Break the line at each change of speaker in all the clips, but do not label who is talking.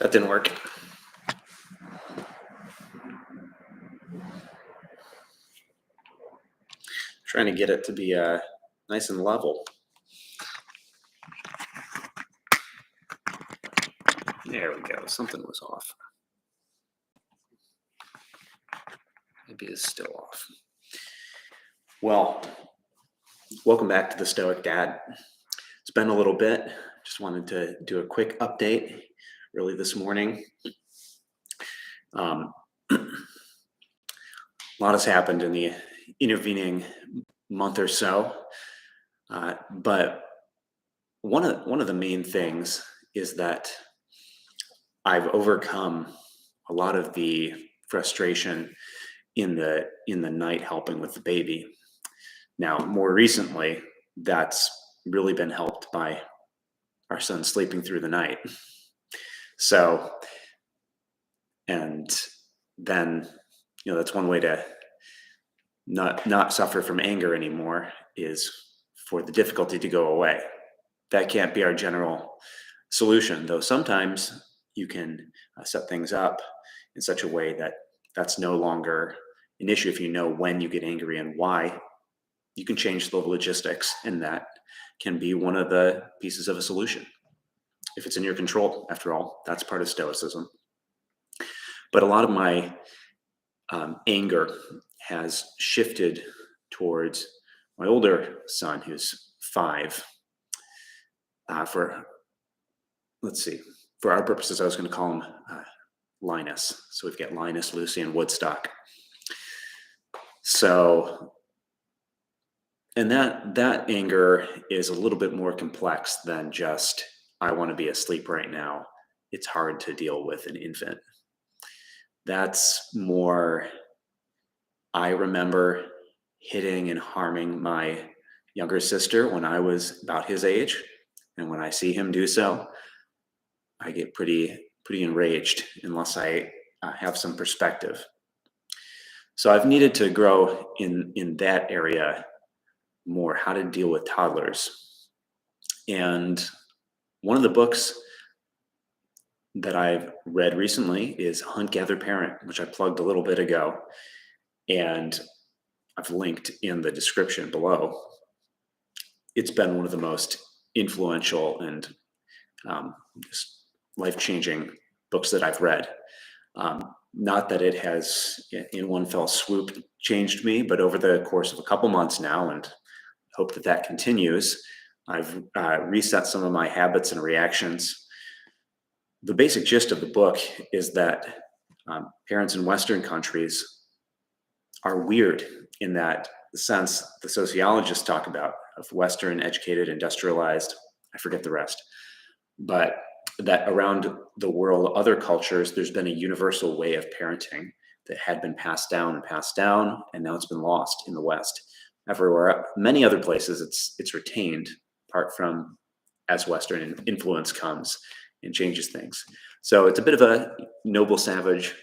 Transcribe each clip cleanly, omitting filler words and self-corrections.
That didn't work. Trying to get it to be nice and level. There we go. Something was off. Maybe it's still off. Well, welcome back to the Stoic Dad. It's been a little bit. Just wanted to do a quick update early this morning. A lot has happened in the intervening month or so, but one of the main things is that I've overcome a lot of the frustration in the night helping with the baby. Now, more recently, that's really been helped by our son sleeping through the night. So, and then, that's one way to not suffer from anger anymore, is for the difficulty to go away. That can't be our general solution, though sometimes you can set things up in such a way that that's no longer an issue. If you know when you get angry and why, you can change the logistics, and that can be one of the pieces of a solution. If it's in your control, after all, that's part of Stoicism. But a lot of my anger has shifted towards my older son, who's 5. For our purposes, I was going to call him Linus. So we've got Linus, Lucy, and Woodstock. So, and that anger is a little bit more complex than just, I want to be asleep right now. It's hard to deal with an infant. That's more, I remember hitting and harming my younger sister when I was about his age. And when I see him do so, I get pretty enraged unless I have some perspective. So I've needed to grow in that area more, how to deal with toddlers. And one of the books that I've read recently is Hunt, Gather, Parent, which I plugged a little bit ago, and I've linked in the description below. It's been one of the most influential and just life-changing books that I've read. Not that it has, in one fell swoop, changed me, but over the course of a couple months now, and hope that continues, I've reset some of my habits and reactions. The basic gist of the book is that parents in Western countries are weird in that the sense the sociologists talk about of Western, educated, industrialized, I forget the rest, but that around the world, other cultures, there's been a universal way of parenting that had been passed down, and now it's been lost in the West. Everywhere, many other places, it's retained, apart from as Western influence comes and changes things. So it's a bit of a noble savage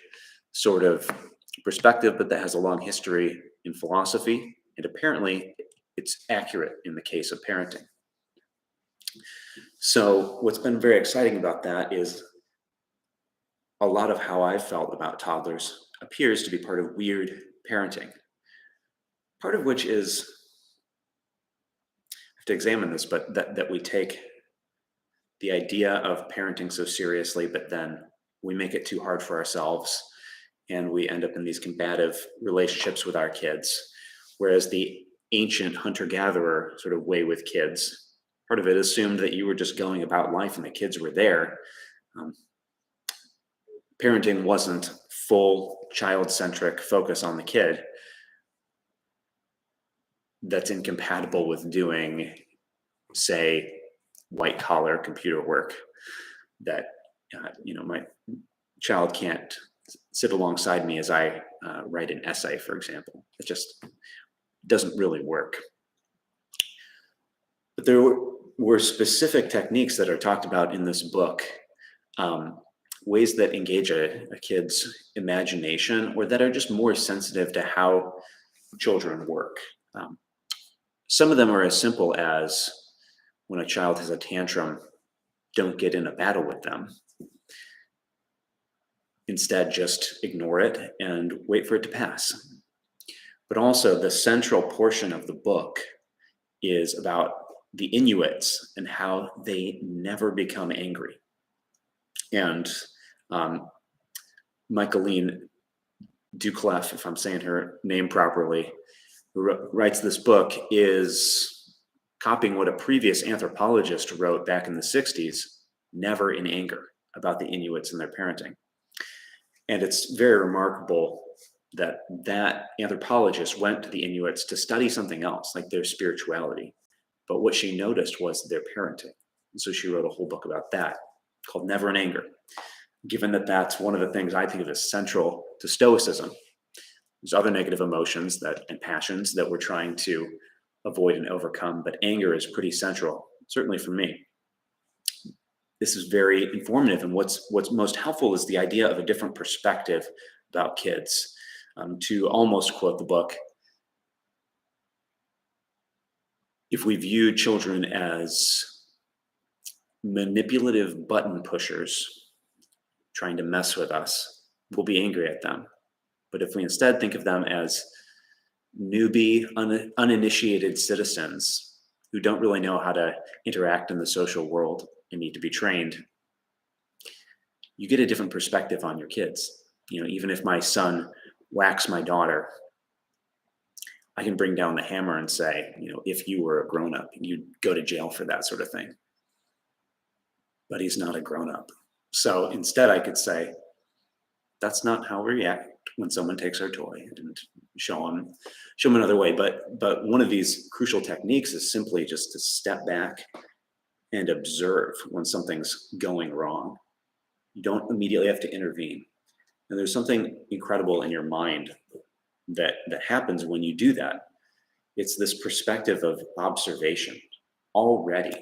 sort of perspective, but that has a long history in philosophy, and apparently it's accurate in the case of parenting. So what's been very exciting about that is a lot of how I've felt about toddlers appears to be part of weird parenting. Part of which is, I have to examine this, but that we take the idea of parenting so seriously, but then we make it too hard for ourselves, and we end up in these combative relationships with our kids. Whereas the ancient hunter-gatherer sort of way with kids, part of it assumed that you were just going about life and the kids were there. Parenting wasn't full child-centric focus on the kid. That's incompatible with doing, say, white-collar computer work. That my child can't sit alongside me as I write an essay, for example. It just doesn't really work. But there were specific techniques that are talked about in this book, ways that engage a kid's imagination, or that are just more sensitive to how children work. Some of them are as simple as, when a child has a tantrum, don't get in a battle with them. instead just ignore it and wait for it to pass. But also, the central portion of the book is about the Inuits and how they never become angry. And Michaeline Duclef, if I'm saying her name properly, who writes this book, is copying what a previous anthropologist wrote back in the 60s, Never in Anger, about the Inuits and their parenting. And it's very remarkable that that anthropologist went to the Inuits to study something else, like their spirituality. But what she noticed was their parenting. And so she wrote a whole book about that called Never in Anger. Given that that's one of the things I think of as central to Stoicism, there's other negative emotions and passions that we're trying to avoid and overcome, but anger is pretty central, certainly for me. This is very informative, and what's most helpful is the idea of a different perspective about kids. To almost quote the book, if we view children as manipulative button pushers trying to mess with us, we'll be angry at them. But if we instead think of them as newbie, uninitiated citizens who don't really know how to interact in the social world and need to be trained, you get a different perspective on your kids. Even if my son whacks my daughter, I can bring down the hammer and say, if you were a grown-up, you'd go to jail for that sort of thing. But he's not a grown-up. So instead I could say, that's not how we react when someone takes our toy, and show them another way. But one of these crucial techniques is simply just to step back and observe when something's going wrong. You don't immediately have to intervene. And there's something incredible in your mind that happens when you do that. It's this perspective of observation. Already,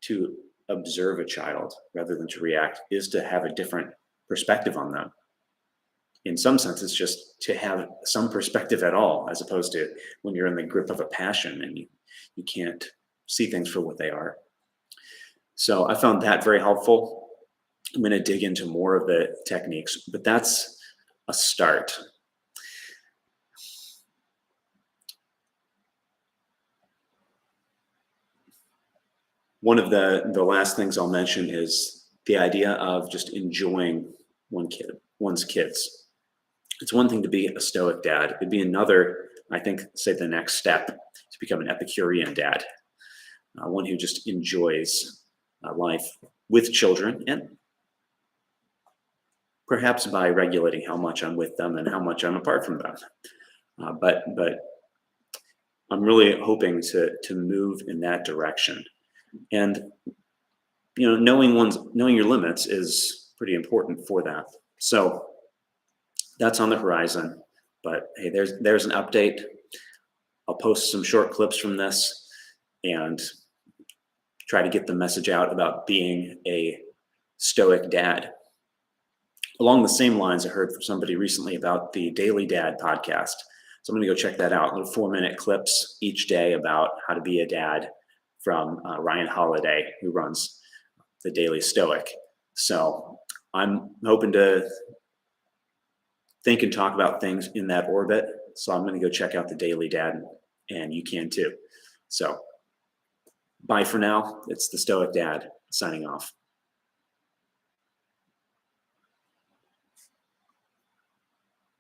to observe a child rather than to react is to have a different perspective on them. In some sense, it's just to have some perspective at all, as opposed to when you're in the grip of a passion and you can't see things for what they are. So I found that very helpful. I'm going to dig into more of the techniques, but that's a start. One of the last things I'll mention is the idea of just enjoying one's kids. It's one thing to be a Stoic dad. It'd be another, I think, say the next step to become an Epicurean dad, one who just enjoys life with children, and perhaps by regulating how much I'm with them and how much I'm apart from them. But I'm really hoping to move in that direction. And knowing your limits is pretty important for that. So that's on the horizon. But hey, there's an update. I'll post some short clips from this and try to get the message out about being a Stoic dad. Along the same lines, I heard from somebody recently about the Daily Dad podcast. So I'm going to go check that out. Little 4-minute clips each day about how to be a dad from Ryan Holiday, who runs the Daily Stoic. So I'm hoping to think and talk about things in that orbit. So I'm going to go check out the Daily Dad, and you can too. So bye for now. It's the Stoic Dad signing off.